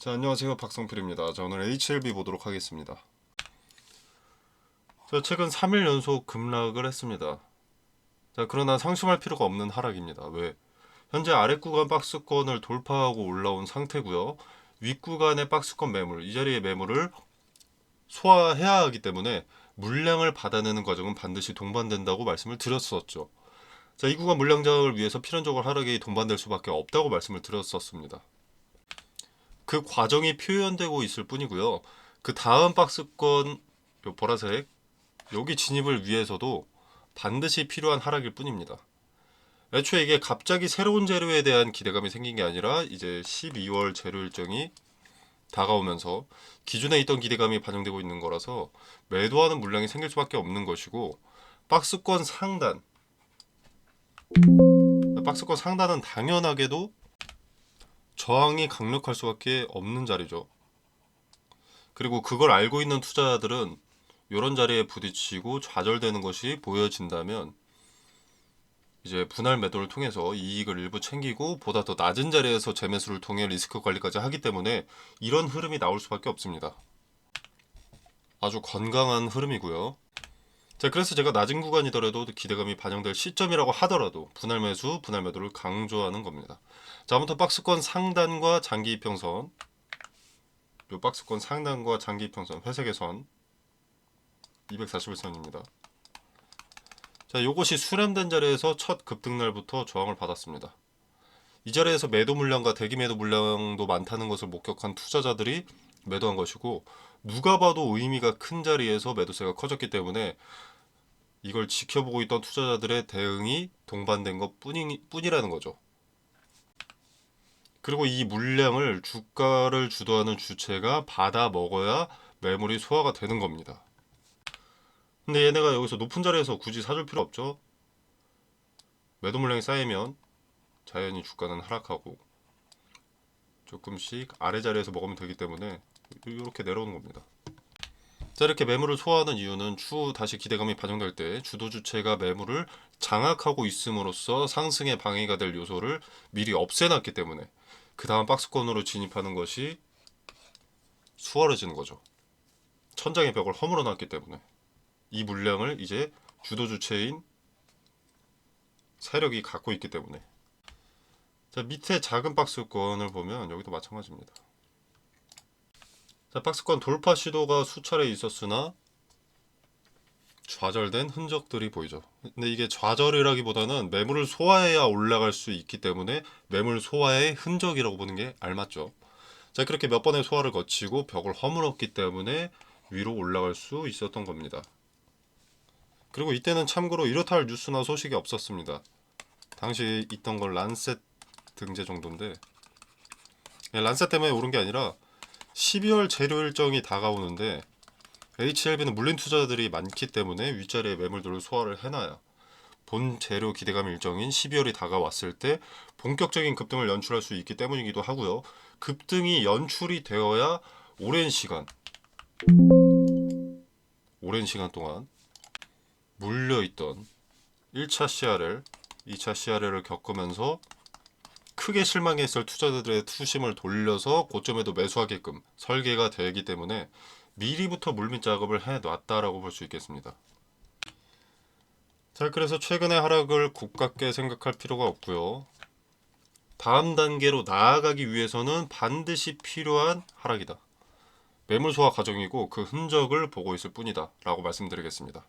자, 안녕하세요. 박성필입니다. 자, 오늘 HLB 보도록 하겠습니다. 자, 최근 3일 연속 급락을 했습니다. 자, 그러나 상심할 필요가 없는 하락입니다. 왜? 현재 아래 구간 박스권을 돌파하고 올라온 상태고요. 윗 구간의 박스권 매물, 이 자리의 매물을 소화해야 하기 때문에 물량을 받아내는 과정은 반드시 동반된다고 말씀을 드렸었죠. 자, 이 구간 물량 장악을 위해서 필연적으로 하락이 동반될 수밖에 없다고 말씀을 드렸었습니다. 그 과정이 표현되고 있을 뿐이고요. 그 다음 박스권 요 보라색 여기 진입을 위해서도 반드시 필요한 하락일 뿐입니다. 애초에 이게 갑자기 새로운 재료에 대한 기대감이 생긴 게 아니라 이제 12월 재료 일정이 다가오면서 기존에 있던 기대감이 반영되고 있는 거라서 매도하는 물량이 생길 수밖에 없는 것이고, 박스권 상단 박스권 상단은 당연하게도 저항이 강력할 수밖에 없는 자리죠. 그리고 그걸 알고 있는 투자자들은 이런 자리에 부딪히고 좌절되는 것이 보여진다면 이제 분할 매도를 통해서 이익을 일부 챙기고 보다 더 낮은 자리에서 재매수를 통해 리스크 관리까지 하기 때문에 이런 흐름이 나올 수밖에 없습니다. 아주 건강한 흐름이고요. 자, 그래서 제가 낮은 구간이더라도 기대감이 반영될 시점이라고 하더라도 분할 매수, 분할 매도를 강조하는 겁니다. 자, 아무튼 박스권 상단과 장기 이평선, 요 박스권 상단과 장기 이평선 회색의 선 241선입니다. 자, 요것이 수렴된 자리에서 첫 급등날부터 저항을 받았습니다. 이 자리에서 매도 물량과 대기 매도 물량도 많다는 것을 목격한 투자자들이 매도한 것이고, 누가 봐도 의미가 큰 자리에서 매도세가 커졌기 때문에 이걸 지켜보고 있던 투자자들의 대응이 동반된 것 뿐이라는 거죠. 그리고 이 물량을 주가를 주도하는 주체가 받아 먹어야 매물이 소화가 되는 겁니다. 근데 얘네가 여기서 높은 자리에서 굳이 사줄 필요 없죠. 매도 물량이 쌓이면 자연히 주가는 하락하고 조금씩 아래 자리에서 먹으면 되기 때문에 이렇게 내려오는 겁니다. 자, 이렇게 매물을 소화하는 이유는 추후 다시 기대감이 반영될 때 주도 주체가 매물을 장악하고 있음으로써 상승에 방해가 될 요소를 미리 없애놨기 때문에 그 다음 박스권으로 진입하는 것이 수월해지는 거죠. 천장의 벽을 허물어 놨기 때문에 이 물량을 이제 주도 주체인 세력이 갖고 있기 때문에. 자, 밑에 작은 박스권을 보면 여기도 마찬가지입니다. 자, 박스권 돌파 시도가 수차례 있었으나 좌절된 흔적들이 보이죠. 근데 이게 좌절이라기보다는 매물을 소화해야 올라갈 수 있기 때문에 매물 소화의 흔적이라고 보는 게 알맞죠. 자, 그렇게 몇 번의 소화를 거치고 벽을 허물었기 때문에 위로 올라갈 수 있었던 겁니다. 그리고 이때는 참고로 이렇다 할 뉴스나 소식이 없었습니다. 당시 있던 건 란셋 등재 정도인데, 란셋 때문에 오른 게 아니라 12월 재료 일정이 다가오는데 HLB는 물린 투자자들이 많기 때문에 윗자리에 매물들을 소화를 해놔야 본 재료 기대감 일정인 12월이 다가왔을 때 본격적인 급등을 연출할 수 있기 때문이기도 하고요. 급등이 연출이 되어야 오랜 시간 동안 물려있던 1차 CRL, 2차 CRL을 겪으면서 크게 실망했을 투자자들의 투심을 돌려서 고점에도 매수하게끔 설계가 되기 때문에 미리부터 물밑 작업을 해놨다라고 볼 수 있겠습니다. 자, 그래서 최근의 하락을 고깝게 생각할 필요가 없고요. 다음 단계로 나아가기 위해서는 반드시 필요한 하락이다. 매물 소화 과정이고 그 흔적을 보고 있을 뿐이다 라고 말씀드리겠습니다.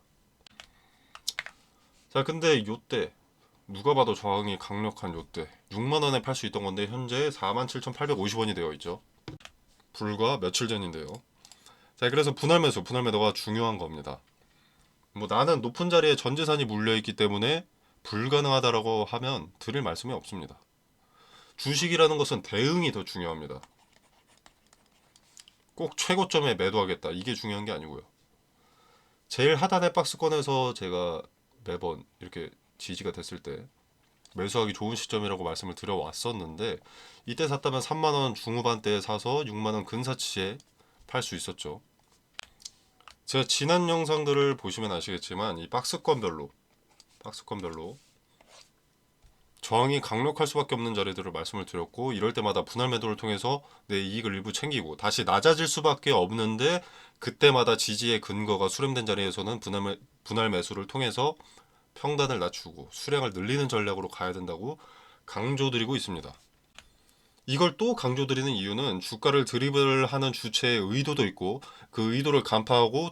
자, 근데 요때 누가 봐도 저항이 강력한 요때 6만원에 팔 수 있던 건데 현재 47,850원이 되어 있죠. 불과 며칠 전인데요. 자, 그래서 분할 매도가 중요한 겁니다. 뭐 나는 높은 자리에 전 재산이 물려있기 때문에 불가능하다라고 하면 드릴 말씀이 없습니다. 주식이라는 것은 대응이 더 중요합니다. 꼭 최고점에 매도하겠다 이게 중요한 게 아니고요. 제일 하단의 박스권에서 제가 매번 이렇게 지지가 됐을 때 매수하기 좋은 시점이라고 말씀을 드려왔었는데, 이때 샀다면 3만원 중후반대에 사서 6만원 근사치에 팔 수 있었죠. 제가 지난 영상들을 보시면 아시겠지만 이 박스권별로 저항이 강력할 수밖에 없는 자리들을 말씀을 드렸고, 이럴 때마다 분할 매도를 통해서 내 이익을 일부 챙기고 다시 낮아질 수밖에 없는데, 그때마다 지지의 근거가 수렴된 자리에서는 분할 매수를 통해서 평단을 낮추고 수량을 늘리는 전략으로 가야 된다고 강조드리고 있습니다. 이걸 또 강조드리는 이유는 주가를 드리블하는 주체의 의도도 있고, 그 의도를 간파하고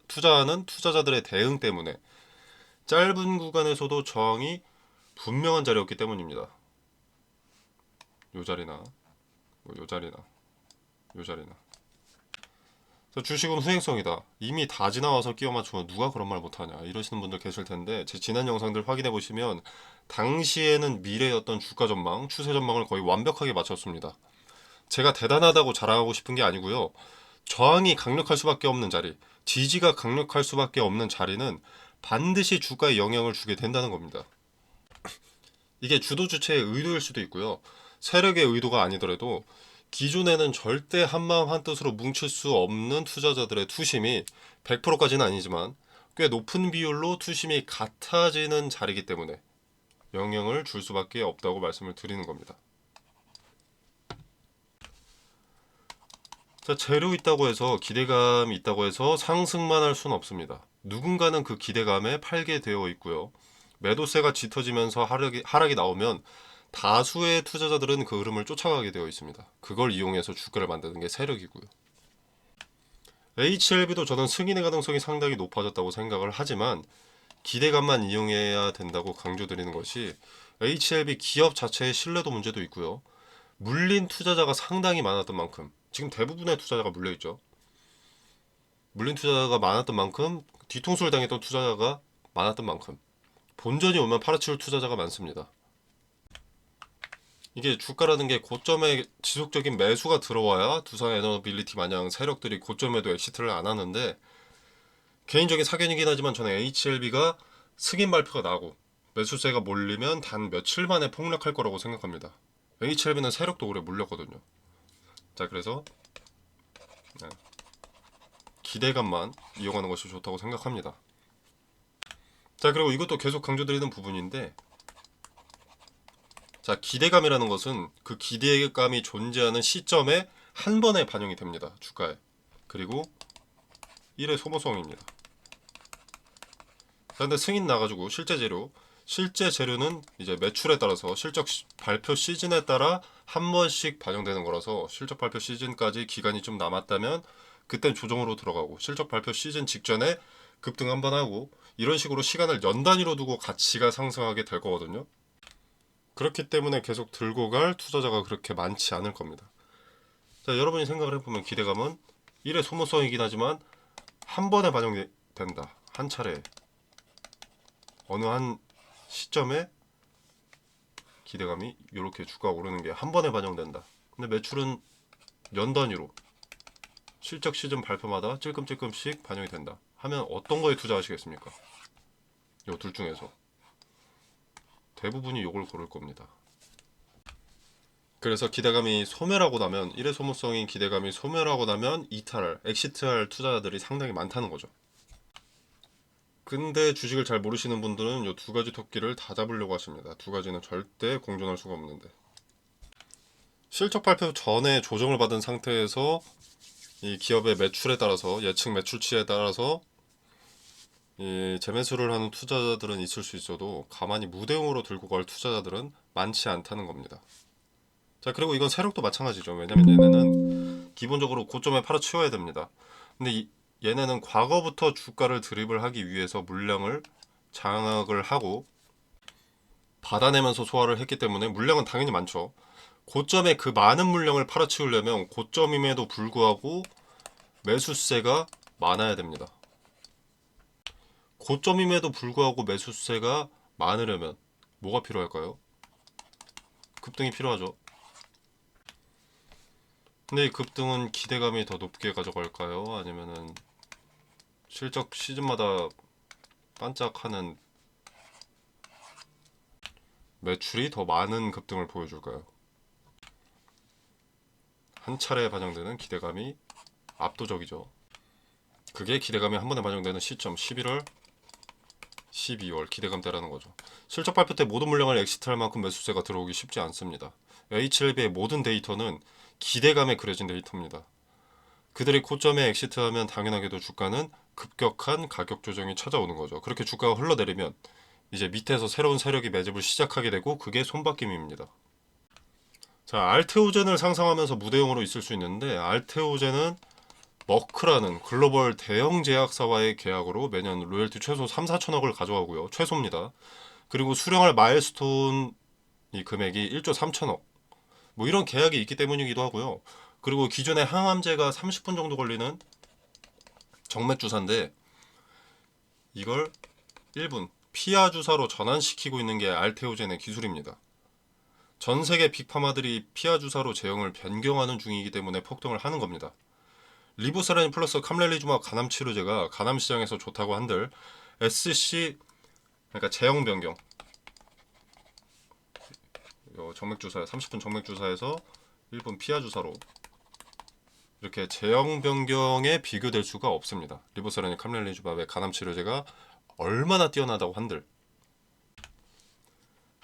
투자하는 투자자들의 대응 때문에 짧은 구간에서도 저항이 분명한 자리였기 때문입니다. 요 자리나 요 자리나 요 자리나. 주식은 후행성이다. 이미 다 지나와서 끼워 맞추면 누가 그런 말 못하냐 이러시는 분들 계실 텐데, 제 지난 영상들 확인해 보시면 당시에는 미래의 어떤 주가 전망, 추세 전망을 거의 완벽하게 맞췄습니다. 제가 대단하다고 자랑하고 싶은 게 아니고요. 저항이 강력할 수밖에 없는 자리, 지지가 강력할 수밖에 없는 자리는 반드시 주가에 영향을 주게 된다는 겁니다. 이게 주도 주체의 의도일 수도 있고요. 세력의 의도가 아니더라도 기존에는 절대 한마음 한뜻으로 뭉칠 수 없는 투자자들의 투심이 100%까지는 아니지만 꽤 높은 비율로 투심이 같아지는 자리이기 때문에 영향을 줄 수밖에 없다고 말씀을 드리는 겁니다. 자, 재료 있다고 해서, 기대감이 있다고 해서 상승만 할 수는 없습니다. 누군가는 그 기대감에 팔게 되어 있고요. 매도세가 짙어지면서 하락이 나오면 다수의 투자자들은 그 흐름을 쫓아가게 되어 있습니다. 그걸 이용해서 주가를 만드는 게 세력이고요. HLB도 저는 승인의 가능성이 상당히 높아졌다고 생각을 하지만, 기대감만 이용해야 된다고 강조드리는 것이, HLB 기업 자체의 신뢰도 문제도 있고요. 물린 투자자가 상당히 많았던 만큼, 지금 대부분의 투자자가 물려있죠. 물린 투자자가 많았던 만큼, 뒤통수를 당했던 투자자가 많았던 만큼 본전이 오면 팔아치울 투자자가 많습니다. 이게 주가라는 게 고점에 지속적인 매수가 들어와야 두산 에너빌리티 마냥 세력들이 고점에도 엑시트를 안 하는데, 개인적인 사견이긴 하지만 저는 HLB가 승인 발표가 나고 매수세가 몰리면 단 며칠 만에 폭락할 거라고 생각합니다. HLB는 세력도 오래 물렸거든요. 자, 그래서 네, 기대감만 이용하는 것이 좋다고 생각합니다. 자, 그리고 이것도 계속 강조드리는 부분인데, 자, 기대감이라는 것은 그 기대감이 존재하는 시점에 한 번에 반영이 됩니다. 주가에. 그리고 1의 소모성입니다. 그런데 승인 나가지고 실제 재료는 이제 매출에 따라서 실적 발표 시즌에 따라 한 번씩 반영되는 거라서, 실적 발표 시즌까지 기간이 좀 남았다면 그땐 조정으로 들어가고, 실적 발표 시즌 직전에 급등 한번 하고, 이런 식으로 시간을 연 단위로 두고 가치가 상승하게 될 거거든요. 그렇기 때문에 계속 들고 갈 투자자가 그렇게 많지 않을 겁니다. 자, 여러분이 생각을 해보면 기대감은 1의 소모성이긴 하지만 한 번에 반영된다. 한 차례 어느 한 시점에 기대감이 이렇게 주가가 오르는 게 한 번에 반영된다. 근데 매출은 연 단위로 실적 시즌 발표마다 찔끔찔끔씩 반영이 된다 하면 어떤 거에 투자하시겠습니까? 이 둘 중에서 대부분이 이걸 고를 겁니다. 그래서 기대감이 소멸하고 나면, 1의 소모성인 기대감이 소멸하고 나면 엑시트할 투자자들이 상당히 많다는 거죠. 근데 주식을 잘 모르시는 분들은 이 두 가지 토끼를 다 잡으려고 하십니다. 두 가지는 절대 공존할 수가 없는데, 실적 발표 전에 조정을 받은 상태에서 이 기업의 매출에 따라서, 예측 매출치에 따라서 이 재매수를 하는 투자자들은 있을 수 있어도 가만히 무대응으로 들고 갈 투자자들은 많지 않다는 겁니다. 자, 그리고 이건 세력도 마찬가지죠. 왜냐면 얘네는 기본적으로 고점에 팔아치워야 됩니다. 근데 얘네는 과거부터 주가를 드립을 하기 위해서 물량을 장악을 하고 받아내면서 소화를 했기 때문에 물량은 당연히 많죠. 고점에 그 많은 물량을 팔아치우려면 고점임에도 불구하고 매수세가 많아야 됩니다. 고점임에도 불구하고 매수세가 많으려면 뭐가 필요할까요? 급등이 필요하죠. 근데 이 급등은 기대감이 더 높게 가져갈까요? 아니면은 실적 시즌마다 반짝하는 매출이 더 많은 급등을 보여줄까요? 한 차례에 반영되는 기대감이 압도적이죠. 그게 기대감이 한 번에 반영되는 시점 11월 12월 기대감대라는 거죠. 실적 발표 때 모든 물량을 엑시트할 만큼 매수세가 들어오기 쉽지 않습니다. HLB의 모든 데이터는 기대감에 그려진 데이터입니다. 그들이 고점에 엑시트하면 당연하게도 주가는 급격한 가격 조정이 찾아오는 거죠. 그렇게 주가가 흘러내리면 이제 밑에서 새로운 세력이 매집을 시작하게 되고 그게 손바뀜입니다. 자, 알테오젠을 상상하면서 무대용으로 있을 수 있는데 알테오젠은 머크라는 글로벌 대형 제약사와의 계약으로 매년 로열티 최소 3, 4천억을 가져가고요. 최소입니다. 그리고 수령할 마일스톤 이 금액이 1조 3천억. 뭐 이런 계약이 있기 때문이기도 하고요. 그리고 기존의 항암제가 30분 정도 걸리는 정맥 주사인데 이걸 1분 피하 주사로 전환시키고 있는 게 알테오젠의 기술입니다. 전 세계 빅파마들이 피하 주사로 제형을 변경하는 중이기 때문에 폭등을 하는 겁니다. 리보세라닌 플러스 캄렐리주마 간암 치료제가 간암 시장에서 좋다고 한들 SC 그러니까 제형 변경 정맥 주사 30분 정맥 주사에서 1분 피하 주사로 이렇게 제형 변경에 비교될 수가 없습니다. 리보세라닌 캄렐리주마의 간암 치료제가 얼마나 뛰어나다고 한들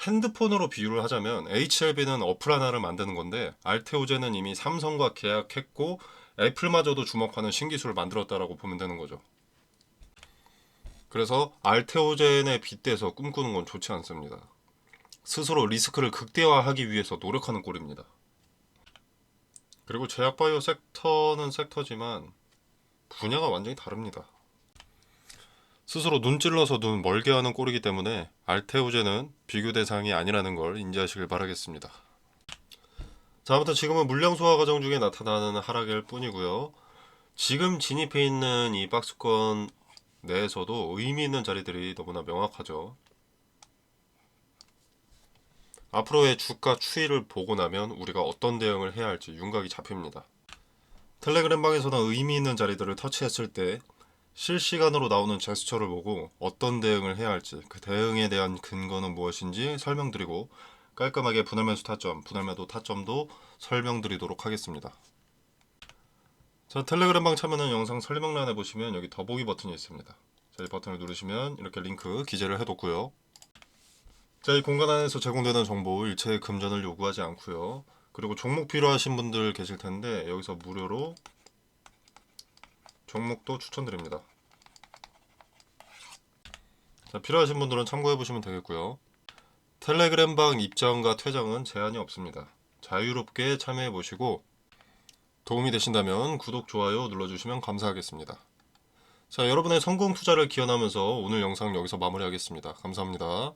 핸드폰으로 비유를 하자면 HLB는 어플 하나를 만드는 건데 알테오젠은 이미 삼성과 계약했고 애플마저도 주목하는 신기술을 만들었다라고 보면 되는 거죠. 그래서 알테오젠에 빗대서 꿈꾸는 건 좋지 않습니다. 스스로 리스크를 극대화하기 위해서 노력하는 꼴입니다. 그리고 제약바이오 섹터는 섹터지만 분야가 완전히 다릅니다. 스스로 눈 찔러서 눈 멀게 하는 꼴이기 때문에 알테오젠은 비교 대상이 아니라는 걸 인지하시길 바라겠습니다. 자, 아무튼 지금은 물량 소화 과정 중에 나타나는 하락일 뿐이고요. 지금 진입해 있는 이 박스권 내에서도 의미 있는 자리들이 너무나 명확하죠. 앞으로의 주가 추이를 보고 나면 우리가 어떤 대응을 해야 할지 윤곽이 잡힙니다. 텔레그램 방에서는 의미 있는 자리들을 터치했을 때 실시간으로 나오는 제스처를 보고 어떤 대응을 해야 할지 그 대응에 대한 근거는 무엇인지 설명드리고 깔끔하게 분할매수 타점, 분할매도 타점도 설명드리도록 하겠습니다. 자, 텔레그램 방 참여는 영상 설명란에 보시면 여기 더보기 버튼이 있습니다. 자, 이 버튼을 누르시면 이렇게 링크 기재를 해뒀고요. 자, 이 공간 안에서 제공되는 정보 일체의 금전을 요구하지 않고요. 그리고 종목 필요하신 분들 계실 텐데 여기서 무료로 종목도 추천드립니다. 자, 필요하신 분들은 참고해 보시면 되겠고요. 텔레그램 방 입장과 퇴장은 제한이 없습니다. 자유롭게 참여해 보시고 도움이 되신다면 구독, 좋아요 눌러주시면 감사하겠습니다. 자, 여러분의 성공 투자를 기원하면서 오늘 영상 여기서 마무리하겠습니다. 감사합니다.